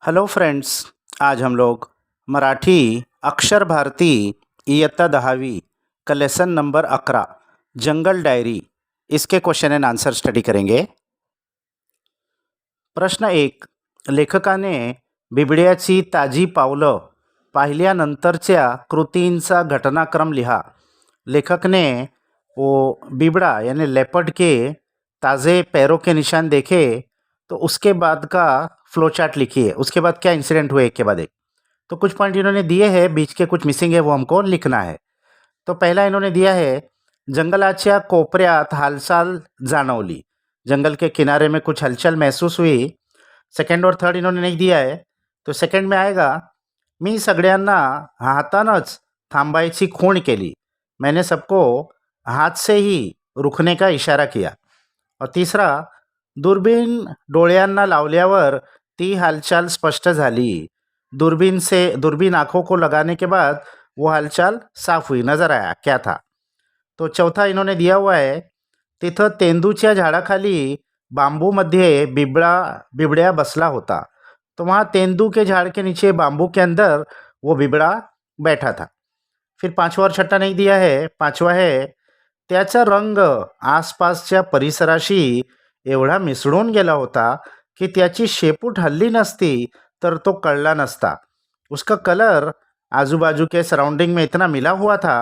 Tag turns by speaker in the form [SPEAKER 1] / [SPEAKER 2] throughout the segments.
[SPEAKER 1] Hello friends. आज हम लोग मराठी अक्षर भारती इयत्ता 10वीं का लेसन नंबर 11 जंगल डायरी इसके क्वेश्चन एंड आंसर स्टडी करेंगे। प्रश्न 1, लेखकाने बिबड्याची ताजी पावलं पाहिल्यानंतरच्या कृतींचा घटनाक्रम लिहा। लेखक ने वो बिबड़ा यानी लेपर्ड के ताज़े पैरों के निशान देखे तो उसके बाद का फ्लो चार्ट लिखिए। उसके बाद क्या इंसिडेंट हुए एक के बाद एक। तो कुछ पॉइंट इन्होंने दिए हैं, बीच के कुछ मिसिंग है, वो हमको लिखना है। तो पहला इन्होंने दिया है जंगलाच्या कोपऱ्यात हालचाल जाणवली, जंगल के किनारे में कुछ हलचल महसूस हुई। सेकंड और थर्ड इन्होंने नहीं दिया है, तो सेकंड में आएगा मी सगळ्यांना हातानंच थांबायची खूण केली, मैंने सबको हाथ से ही रुकने का इशारा किया। और तीसरा, दूरबीन डोळ्यांना लावल्यावर ती हालचाल स्पष्ट झाली, दूरबीन आंखों को लगाने के बाद वो हालचाल साफ हुई, नजर आया क्या था। तो चौथा इन्होंने दिया हुआ है तिथं तेंदूच्या झाडाखाली बांबूमध्ये बिबड्या बसला होता, तो वहाँ तेंदू के झाड़ के नीचे बांबू के अंदर वो बिबड़ा बैठा था। फिर पांचवा और छठा नहीं दिया है। पांचवा है त्याचा रंग आसपासच्या परिसराशी एवढा मिसळून गेला होता की त्याची शेपूट हल्ली नसती तर तो कळला नसता। उसका कलर आजूबाजू के सराउंडिंग में इतना मिला हुआ था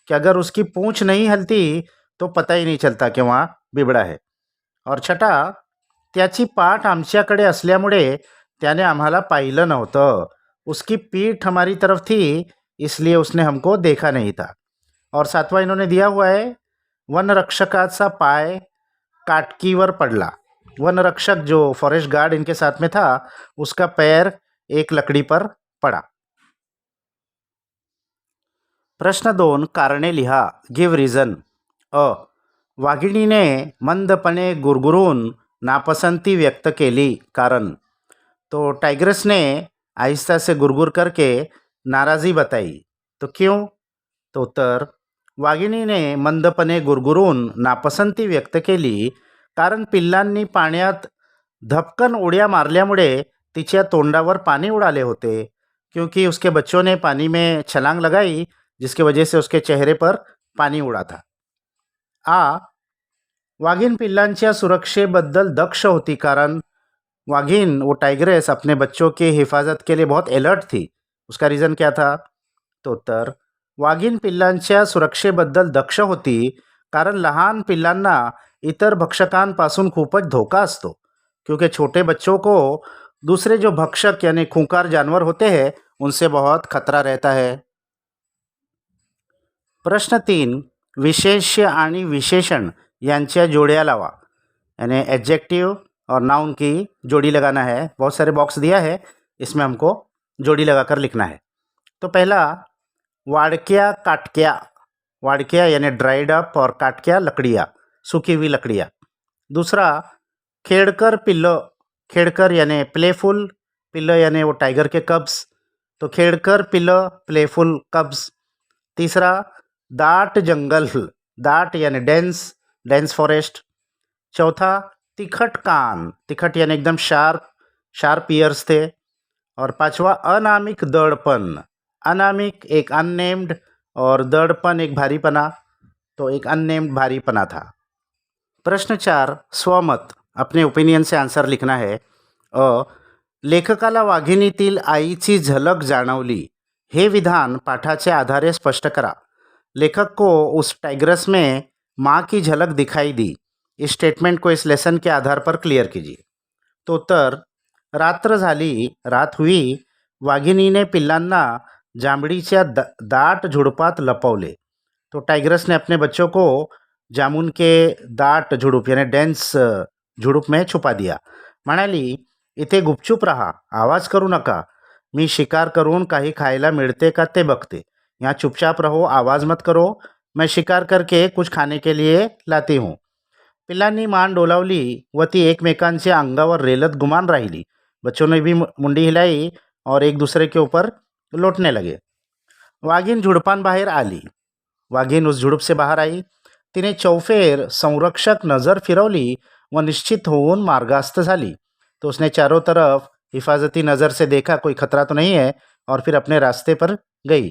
[SPEAKER 1] कि अगर उसकी पूंछ नहीं हलती तो पता ही नहीं चलता कि वहाँ बिबड़ा है। और छठा, त्याची पाठ आमच्याकडे असल्यामुळे त्याने आम्हाला पाहिलं नव्हतं, उसकी पीठ हमारी तरफ थी इसलिए उसने हमको देखा नहीं था। और सातवां इन्होंने दिया हुआ है वनरक्षकाचा पाय काटकीवर पडला, वनरक्षक जो फॉरेस्ट गार्ड इनके साथ में था उसका पैर एक लकड़ी पर पड़ा। प्रश्न 2, कारणे लिहा, गिव रीजन। अ, वाघिणीने मंदपणे गुरगुरून नापसंती व्यक्त केली, कारण। तो टाइग्रेस ने आहिस्ता से गुरगुर करके नाराज़ी बताई, तो क्यों। तो उत्तर, वाघिणीने मंदपणे गुरगुरून नापसंती व्यक्त केली कारण पिल्लांनी पाण्यात धपकन उड्या मारल्यामुळे तिच्या तोंडावर पानी उडाले होते, क्योंकि उसके बच्चों ने पानी में छलांग लगाई जिसकी वजह से उसके चेहरे पर पानी उड़ा था। आ, वाघिण पिल्लांच्या सुरक्षेबद्दल दक्ष होती, कारण वाघिन वो टाइग्रेस अपने बच्चों की हिफाजत के लिए बहुत अलर्ट थी। उसका रीज़न क्या था। तो उत्तर, वाघीण पिल्लांच्या सुरक्षेबद्दल दक्ष होती कारण लहान पिल्लांना इतर भक्षकांपासून खूपच धोका असतो, क्योंकि छोटे बच्चों को दूसरे जो भक्षक यानी खूंखार जानवर होते हैं उनसे बहुत खतरा रहता है। प्रश्न 3, विशेष्य आणि विशेषण यांच्या जोड़ियाँ लावा, यानी एडजेक्टिव और नाउन की जोड़ी लगाना है। बहुत सारे बॉक्स दिया है, इसमें हमको जोड़ी लगाकर लिखना है। तो पहला, वाड़क्या काटक्या, वाड़क्या यानी ड्राइड अप और काटक्या लकड़ियाँ, सूखी हुई लकड़ियाँ। दूसरा, खेड़कर पिल्लो, खेड़कर यानी प्लेफुल, पिल्लो यानी वो टाइगर के कब्स, तो खेड़कर पिल्लो प्लेफुल कब्स। तीसरा, दाट जंगल, दाट यानी डेंस, डेंस फॉरेस्ट। चौथा, तिखट कान, तिखट यानी एकदम शार्प, शार्प ईयर्स थे। और पांचवा, अनामिक दड़पन, अनामिक एक अननेम्ड और दड़पन एक भारीपना, तो एक अननेम्ड भारीपना था। प्रश्न 4, स्वमत, अपने ओपिनियन से आंसर लिखना है। अ, लेखकाला वाघिणीतील आईची झलक जाणवली, हे विधान पाठाचे आधारे स्पष्ट करा। लेखक को उस टाइग्रस में माँ की झलक दिखाई दी, इस स्टेटमेंट को इस लेसन के आधार पर क्लियर कीजिए। तो उत्तर, रात्र झाली, रात हुई, वाघिणीने पिल्लांना जांभळीच्या दाट झुडपात लपवले, तो टाइग्रस ने अपने बच्चों को जामुन के दाट झुडूप यानी डेंस झुडूप में छुपा दिया। म्हणाली, इथे गुपचूप रहा, आवाज करू नका, मी शिकार करून काही खायला मिळते का ते बघते, यहाँ चुपचाप रहो, आवाज मत करो, मैं शिकार करके कुछ खाने के लिए लाती हूँ। पिल्लांनी मान डोलावली व ती एकमेकांच्या अंगावर रेलत गुमान राहिली। बच्चों ने भी मुंडी हिलाई और एक दूसरे के ऊपर लौटने लगे। वाघीण झुडपांबाहेर आली, वाघीण उस झुडूप से बाहर आई, तिने चौफेर संरक्षक नजर फिरवली व निश्चित होऊन मार्गास्थ झाली। तो उसने चारों तरफ हिफाजती नज़र से देखा कोई खतरा तो नहीं है और फिर अपने रास्ते पर गई.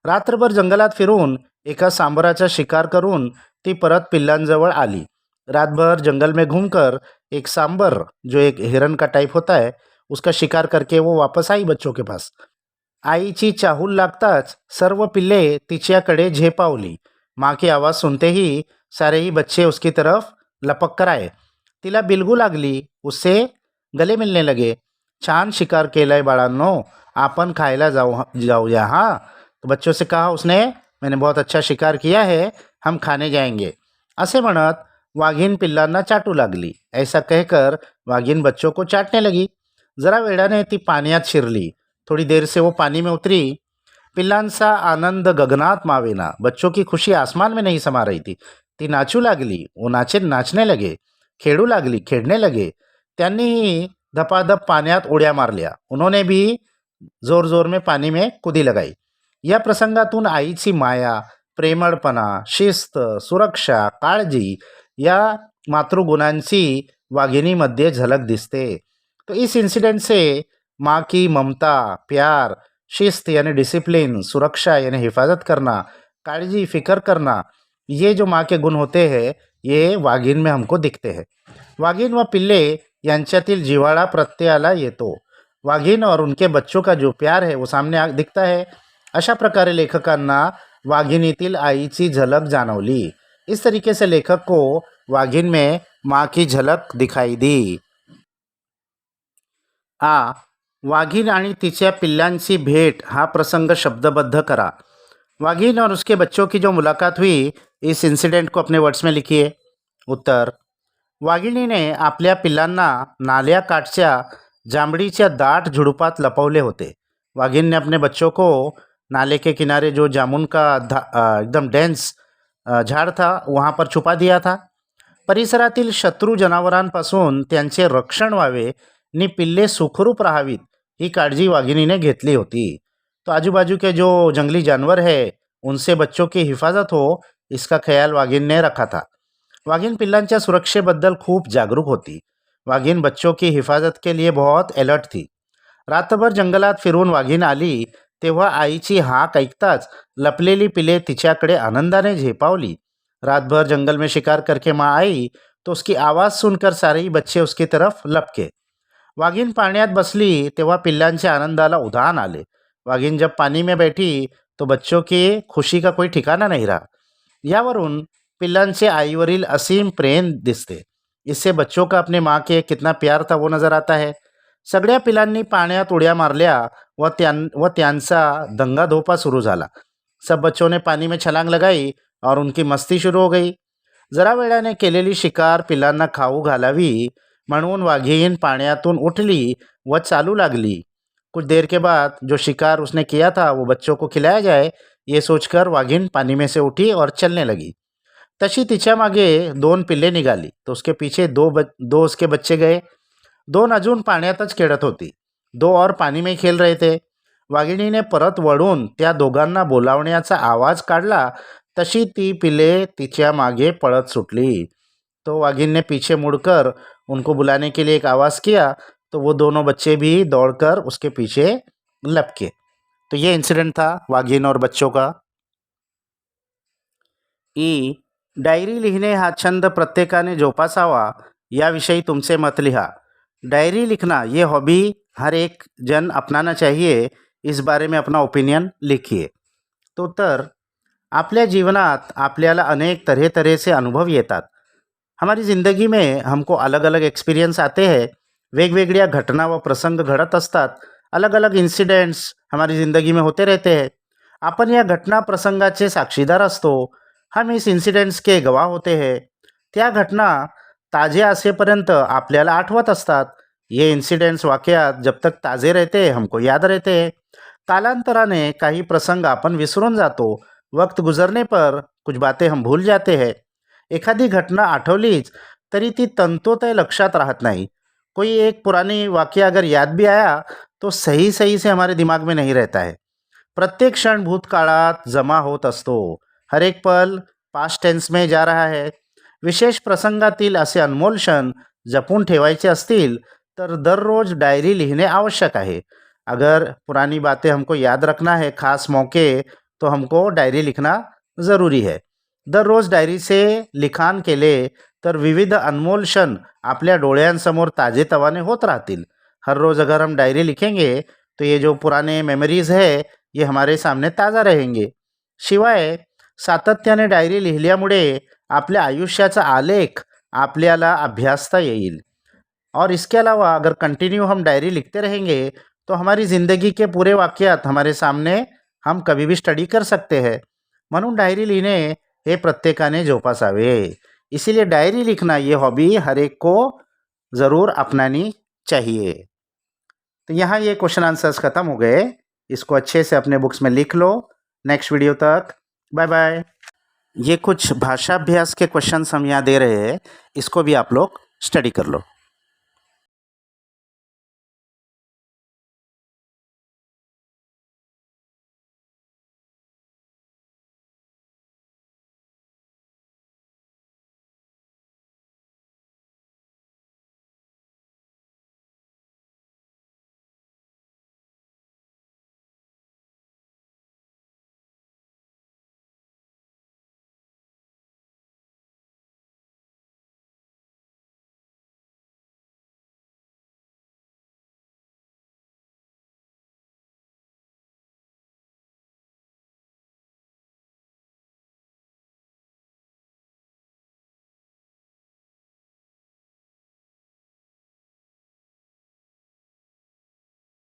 [SPEAKER 1] रात्रभर जंगलात फिरून एका सांबराचा शिकार करून ती परत पिल्लांजवळ आली. रातभर जंगल में घूमकर एक सांबर, जो एक हिरन का टाइप होता है, उसका शिकार करके वो वापस आई बच्चों के पास. आईची चाहूल लागताच सर्व पिल्ले तिच्याकडे झेपावली. माँ की आवाज़ सुनते ही सारे ही बच्चे उसकी तरफ लपक कर आए. तिला बिलगू लागली. उससे गले मिलने लगे. छान शिकार केलाय बाळांनो, आपण खायला जाऊया हाँ. तो बच्चों से कहा उसने, मैंने बहुत अच्छा शिकार किया है, हम खाने जाएंगे. असे म्हणत वाघीण पिल्लांना चाटू लागली. ऐसा कहकर वाघीण बच्चों को चाटने लगी. जरा वेळाने ती पाण्यात शिरली. थोड़ी देर से वो पानी में उतरी. पिल्लांचा आनंद गगनात मावेना. बच्चों की खुशी आसमान में नहीं समा रही थी. ती नाचू लागली. वो नाचने लगे. खेळू लागली, खेळने लगे. त्यांनीही धपाधप पाण्यात उड्या मारल्या. उन्होंने भी जोर जोर में पानी में कुदी लगाई. या प्रसंगातून आईची माया, प्रेमळपणा, शिस्त, सुरक्षा, काळजी या मातृगुणांची वाघिणीमध्ये झलक दिसते. तो इस इंसिडेंट से माँ की ममता, प्यार, शिस्त यानी डिसिप्लिन, सुरक्षा यानी हिफाजत करना, काळजी, फिक्र करना, ये जो माँ के गुण होते हैं ये वाघीण में हमको दिखते हैं. वाघीण व पिल्ले यांच्यातील जिव्हाळा प्रत्ययाला येतो. वाघीण और उनके बच्चों का जो प्यार है वो सामने दिखता है. अशा प्रकारे लेखकांना वाघिणीतील आईची झलक जाणवली. इस तरीके से लेखक को वाघिण में माँ की झलक दिखाई दी. वाघीण आणि तिच्या पिल्लांची भेट हा प्रसंग शब्दबद्ध करा. वाघीण और उसके बच्चों की जो मुलाकात हुई, इस इंसिडेंट को अपने वर्ड्स में लिखिए. उत्तर: वाघिणीने आपल्या पिल्लांना नाल्याकाठच्या जांभळीच्या दाट झुडुपात लपवले होते. वाघिण ने अपने बच्चों को नाले के किनारे जो जामुन का एकदम डेंस झाड था वहाँ पर छुपा दिया था. परिसरातील शत्रू जनावरांपासून त्यांचे रक्षण व्हावे नि पिल्ले सुखरूप राहावीत ही काळजी वाघिणीने घेतली होती. तो आजूबाजू के जो जंगली जानवर है उनसे बच्चों की हिफाजत हो, इसका ख्याल वाघिण ने रखा था. वाघिण पिल्लांच्या सुरक्षेबद्दल खूप जागरूक होती. वाघिण बच्चों की हिफाजत के लिए बहुत अलर्ट थी. रात्रभर जंगलात फिरून वाघिण आली तेव्हा आईची हाक ऐकताच लपलेली पिले तिच्याकडे आनंदाने झेपावली. रातभर जंगल में शिकार करके माँ आई तो उसकी आवाज़ सुनकर सारे ही बच्चे उसकी तरफ लपके. वाघिण पाण्यात बसली तेव्हा पिल्लांच्या आनंदाला उधाण आले. वाघिण जब पानी में बैठी तो बच्चों की खुशी का कोई ठिकाना नहीं रहा. यावरून पिल्लांचे आईवरील असीम प्रेम दिसते. इससे बच्चों का अपने माँ के कितना प्यार था वो नज़र आता है. सगळ्या पिलांनी पाण्यात उड्या मारल्या व त्यांचा दंगाधोपा सुरू झाला. सब बच्चों ने पानी में छलांग लगाई और उनकी मस्ती शुरू हो गई. जरा वेळाने केलेली शिकार पिलांना खाऊ घालावी म्हणून वाघीण पाण्यातून उठली व चालू लागली. कुछ देर के बाद जो शिकार उसने किया था वो बच्चों को खिलाया जाए, ये सोचकर वाघीण पानी में से उठी और चलने लगी. तशी तिच्या मागे 2 पिल्ले निघाली तो उसके पीछे दो उसके बच्चे गए. 2 अजून पाण्यातच खेळत होती. 2 और पानी में खेल रहे थे. वाघिणीने परत वळून त्या दोघांना बोलावण्याचा आवाज काढला तशी ती पिले तिच्या मागे पळत सुटली. तो वाघिन ने पीछे मुड़कर उनको बुलाने के लिए एक आवाज़ किया तो वो दोनों बच्चे भी दौड़कर उसके पीछे लपके. तो ये इंसिडेंट था वाघिन और बच्चों का. डायरी लिखणे हा छंद प्रत्येकाने जोपासावा याविषयी तुमचे मत लिहा. डायरी लिखना ये हॉबी हर एक जन अपनाना चाहिए. इस बारे में अपना ओपिनियन लिखिए. तो तर आपल्या जीवनात आपल्याला अनेक तरह तरह से अनुभव येतात. हमारी ज़िंदगी में हमको अलग अलग एक्सपिरियंस आते हैं. वेगवेगळ्या घटना व प्रसंग घडत असतात. अलग अलग इन्सिडेंट्स हमारी ज़िंदगी में होते रहते हैं. आपण या घटना प्रसंगाचे साक्षीदार असतो. हम इस इन्सिडेंट्स के गवाह होते हैं. त्या घटना ताजे असेपर्यंत आपल्याला आठवत असतात. ये इन्सिडेंट्स वाकयात जब तक ताजे रहते हमको याद रहते हैं. कालांतराने काही प्रसंग आपण विसरून जातो. वक्त गुजरने पर कुछ बातें हम भूल जाते हैं. एखादी घटना आठवलीच तरी ती तंतोतय लक्षात राहत नहीं. कोई एक पुरानी वाक़या अगर याद भी आया तो सही सही से हमारे दिमाग में नहीं रहता है. प्रत्येक क्षण भूतकाळात जमा होत असतो. हर एक पल पास्ट टेन्स में जा रहा है. विशेष प्रसंगातील असे अनमोल क्षण जपून ठेवायचे असतील तर दररोज डायरी लिखने आवश्यक है। अगर पुरानी बातें हमको याद रखना है खास मौके, तो हमको डायरी लिखना ज़रूरी है। दररोज डायरी से लिखाण केले तर विविध अनमोल क्षण आपल्या डोळ्यांसमोर ताजेतवाने होत राहतील। हर रोज़ अगर हम डायरी लिखेंगे तो ये जो पुराने मेमोरीज है ये हमारे सामने ताज़ा रहेंगे। शिवाय सातत्याने डायरी लिहिल्यामुळे आपल्या आयुष्याचा आलेख आपल्याला अभ्यासता येईल। और इसके अलावा अगर कंटिन्यू हम डायरी लिखते रहेंगे तो हमारी ज़िंदगी के पूरे वाक़यात हमारे सामने हम कभी भी स्टडी कर सकते हैं। म्हणून डायरी लिहिणे हे प्रत्येकाने जोपासावे। इसीलिए डायरी लिखना ये हॉबी हर एक को ज़रूर अपनानी चाहिए। तो यहाँ ये क्वेश्चन आंसर्स ख़त्म हो गए। इसको अच्छे से अपने बुक्स में लिख लो। नेक्स्ट वीडियो तक बाय बाय। ये कुछ भाषाभ्यास के क्वेश्चंस हम यहाँ दे रहे हैं, इसको भी आप लोग स्टडी कर लो।